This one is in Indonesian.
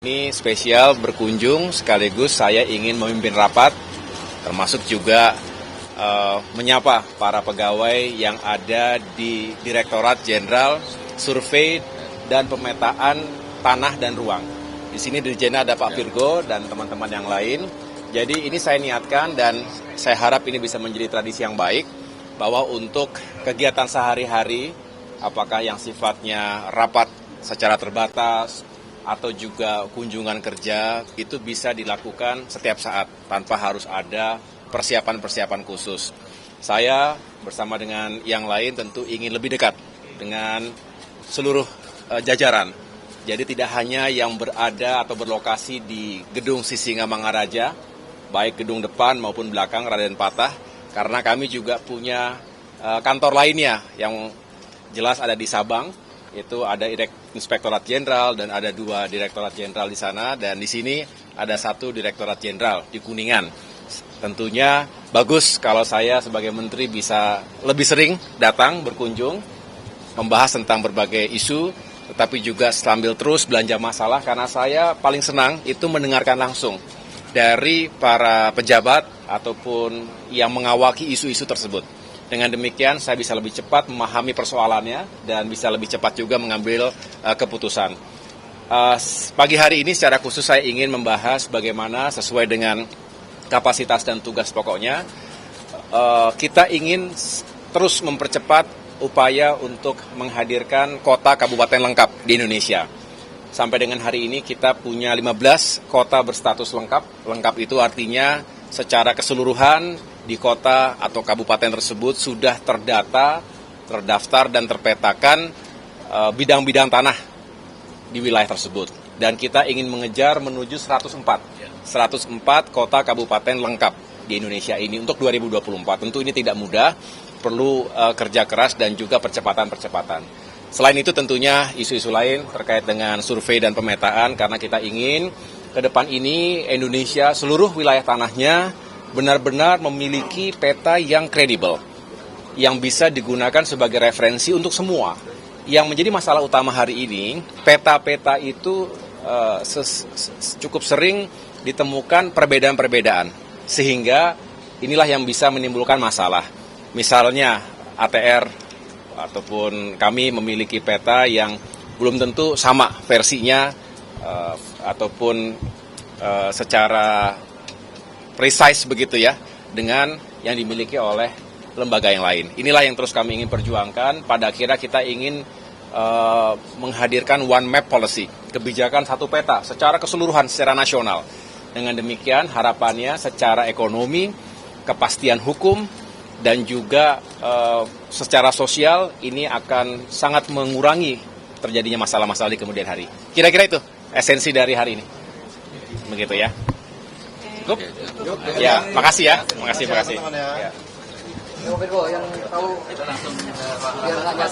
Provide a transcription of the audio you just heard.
Ini spesial berkunjung sekaligus saya ingin memimpin rapat, termasuk juga menyapa para pegawai yang ada di Direktorat Jenderal Survei dan Pemetaan Tanah dan Ruang. Di sini Dirjennya ada Pak Virgo dan teman-teman yang lain. Jadi ini saya niatkan dan saya harap ini bisa menjadi tradisi yang baik, bahwa untuk kegiatan sehari-hari, apakah yang sifatnya rapat secara terbatas, atau juga kunjungan kerja, itu bisa dilakukan setiap saat tanpa harus ada persiapan-persiapan khusus. Saya bersama dengan yang lain tentu ingin lebih dekat dengan seluruh jajaran. Jadi tidak hanya yang berada atau berlokasi di gedung Sisingamangaraja, baik gedung depan maupun belakang Raden Patah, karena kami juga punya kantor lainnya yang jelas ada di Sabang, itu ada Inspektorat Jenderal dan ada 2 Direktorat Jenderal di sana, dan di sini ada 1 Direktorat Jenderal di Kuningan. Tentunya bagus kalau saya sebagai menteri bisa lebih sering datang berkunjung, membahas tentang berbagai isu, tetapi juga sambil terus belanja masalah, karena saya paling senang itu mendengarkan langsung dari para pejabat ataupun yang mengawaki isu-isu tersebut. Dengan demikian saya bisa lebih cepat memahami persoalannya dan bisa lebih cepat juga mengambil keputusan. Pagi hari ini secara khusus saya ingin membahas bagaimana sesuai dengan kapasitas dan tugas pokoknya, kita ingin terus mempercepat upaya untuk menghadirkan kota kabupaten lengkap di Indonesia. Sampai dengan hari ini kita punya 15 kota berstatus lengkap. Lengkap itu artinya secara keseluruhan di kota atau kabupaten tersebut sudah terdata, terdaftar dan terpetakan bidang-bidang tanah di wilayah tersebut. Dan kita ingin mengejar menuju 104 kota kabupaten lengkap di Indonesia ini untuk 2024. Tentu ini tidak mudah, perlu kerja keras dan juga percepatan-percepatan. Selain itu tentunya isu-isu lain terkait dengan survei dan pemetaan, karena kita ingin ke depan ini Indonesia seluruh wilayah tanahnya benar-benar memiliki peta yang kredibel, yang bisa digunakan sebagai referensi untuk semua. Yang menjadi masalah utama hari ini, peta-peta itu cukup sering ditemukan perbedaan-perbedaan, sehingga inilah yang bisa menimbulkan masalah. Misalnya ATR ataupun kami memiliki peta yang belum tentu sama versinya ataupun secara precise begitu ya dengan yang dimiliki oleh lembaga yang lain. Inilah yang terus kami ingin perjuangkan. Pada akhirnya kita ingin menghadirkan one map policy, kebijakan satu peta secara keseluruhan secara nasional. Dengan demikian harapannya secara ekonomi, kepastian hukum, dan juga secara sosial ini akan sangat mengurangi terjadinya masalah-masalah di kemudian hari. Kira-kira itu esensi dari hari ini. Begitu ya. Cukup? Ya, makasih ya. Makasih. Ya. Yang tahu biar nggak